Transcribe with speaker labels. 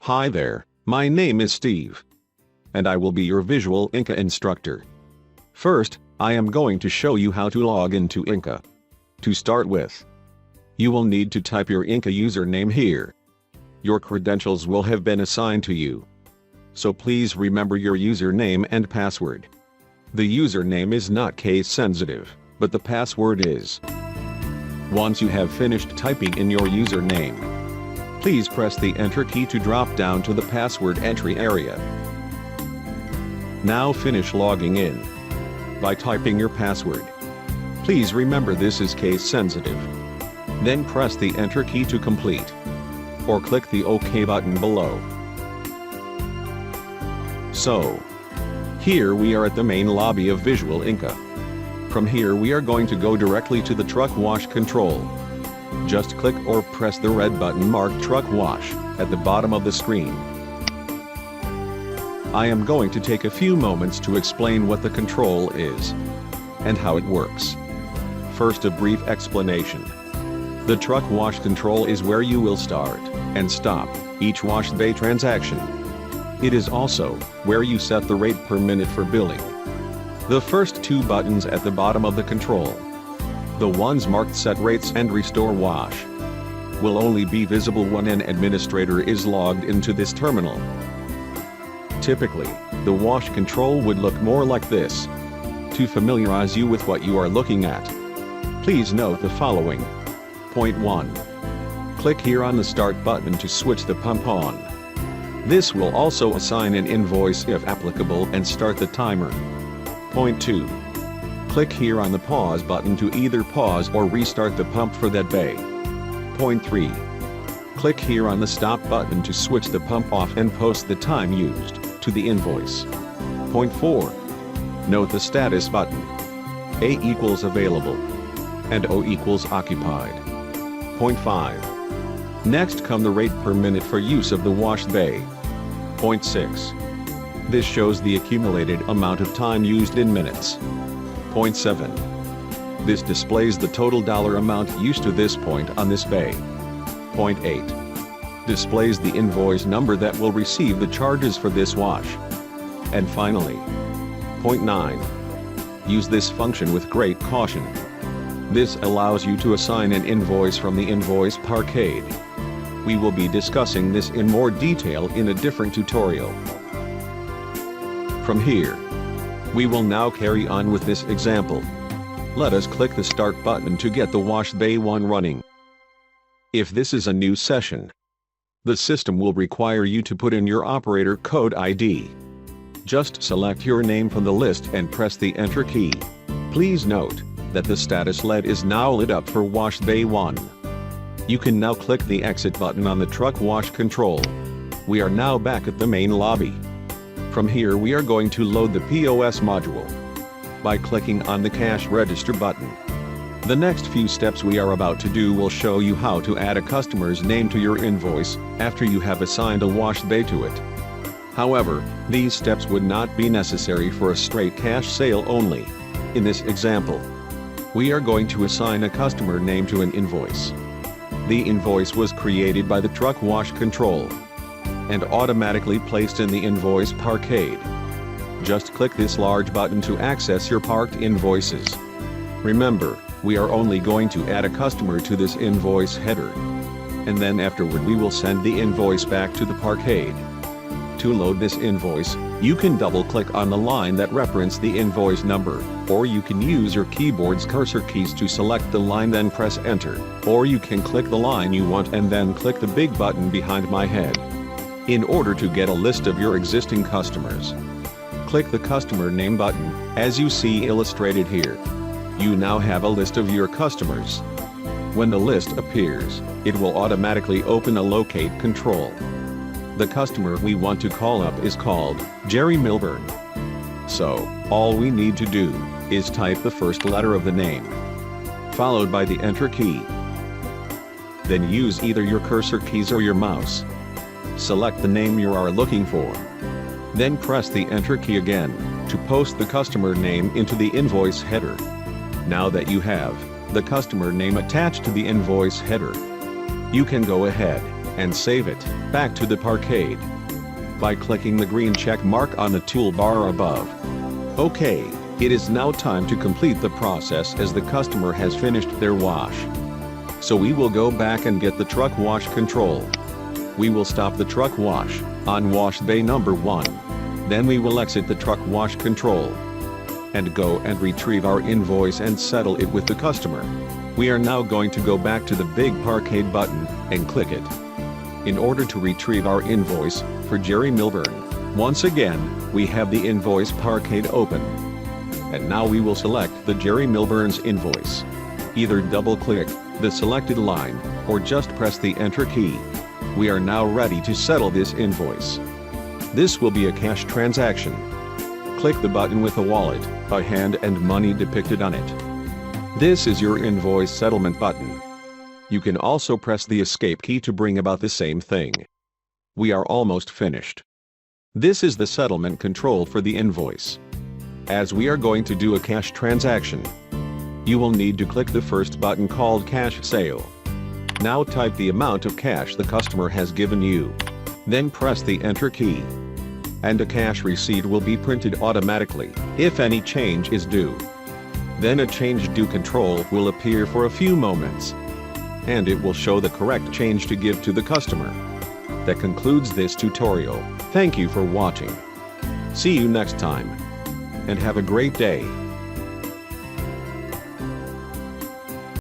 Speaker 1: Hi there, my name is Steve. And I will be your visual Inca instructor. First, I am going to show you how to log into Inca. To start with, you will need to type your Inca username here. Your credentials will have been assigned to you. So please remember your username and password. The username is not case sensitive, but the password is. Once you have finished typing in your username, please press the Enter key to drop down to the password entry area. Now finish logging in by typing your password. Please remember this is case sensitive. Then press the Enter key to complete, or click the OK button below. So, here we are at the main lobby of Visual Inca. From here we are going to go directly to the truck wash control. Just click or press the red button marked Truck Wash at the bottom of the screen. I am going to take a few moments to explain what the control is and how it works. First, a brief explanation. The truck wash control is where you will start and stop each wash bay transaction. It is also where you set the rate per minute for billing. The first two buttons at the bottom of the control, the ones marked Set Rates and Restore Wash, will only be visible when an administrator is logged into this terminal. Typically, the wash control would look more like this. To familiarize you with what you are looking at, please note the following. Point 1. Click here on the Start button to switch the pump on. This will also assign an invoice if applicable and start the timer. Point 2. Click here on the Pause button to either pause or restart the pump for that bay. Point 3. Click here on the Stop button to switch the pump off and post the time used to the invoice. Point 4. Note the Status button. A equals available and O equals occupied. Point 5. Next come the rate per minute for use of the wash bay. Point 6. This shows the accumulated amount of time used in minutes. Point 7. This displays the total dollar amount used to this point on this bay. Point 8. Displays the invoice number that will receive the charges for this wash. And finally, point 9. Use this function with great caution. This allows you to assign an invoice from the invoice parcade. We will be discussing this in more detail in a different tutorial. From here, we will now carry on with this example. Let us click the Start button to get the Wash Bay 1 running. If this is a new session, the system will require you to put in your operator code ID. Just select your name from the list and press the Enter key. Please note that the status LED is now lit up for Wash Bay 1. You can now click the Exit button on the truck wash control. We are now back at the main lobby. From here we are going to load the POS module by clicking on the Cash Register button. The next few steps we are about to do will show you how to add a customer's name to your invoice after you have assigned a wash bay to it. However, these steps would not be necessary for a straight cash sale only. In this example, we are going to assign a customer name to an invoice. The invoice was created by the truck wash control and automatically placed in the invoice parcade. Just click this large button to access your parked invoices. Remember, we are only going to add a customer to this invoice header, and then afterward we will send the invoice back to the parcade. To load this invoice, you can double-click on the line that references the invoice number, or you can use your keyboard's cursor keys to select the line then press Enter, or you can click the line you want and then click the big button behind my head. In order to get a list of your existing customers, click the Customer Name button, as you see illustrated here. You now have a list of your customers. When the list appears, it will automatically open a Locate control. The customer we want to call up is called Jerry Milburn. So, all we need to do is type the first letter of the name, followed by the Enter key. Then use either your cursor keys or your mouse. Select the name you are looking for. Then press the Enter key again to post the customer name into the invoice header. Now that you have the customer name attached to the invoice header, you can go ahead and save it back to the parkade by clicking the green check mark on the toolbar above. Okay, it is now time to complete the process as the customer has finished their wash. So we will go back and get the truck wash control. We will stop the truck wash on wash bay number 1. Then we will exit the truck wash control and go and retrieve our invoice and settle it with the customer. We are now going to go back to the big parkade button and click it in order to retrieve our invoice for Jerry Milburn. Once again, we have the invoice parkade open. And now we will select the Jerry Milburn's invoice. Either double-click the selected line, or just press the Enter key. We are now ready to settle this invoice. This will be a cash transaction. Click the button with a wallet, a hand and money depicted on it. This is your invoice settlement button. You can also press the Escape key to bring about the same thing. We are almost finished. This is the settlement control for the invoice. As we are going to do a cash transaction, you will need to click the first button called Cash Sale. Now type the amount of cash the customer has given you. Then press the Enter key. And a cash receipt will be printed automatically if any change is due. Then a change due control will appear for a few moments, and it will show the correct change to give to the customer. That concludes this tutorial. Thank you for watching. See you next time, and have a great day.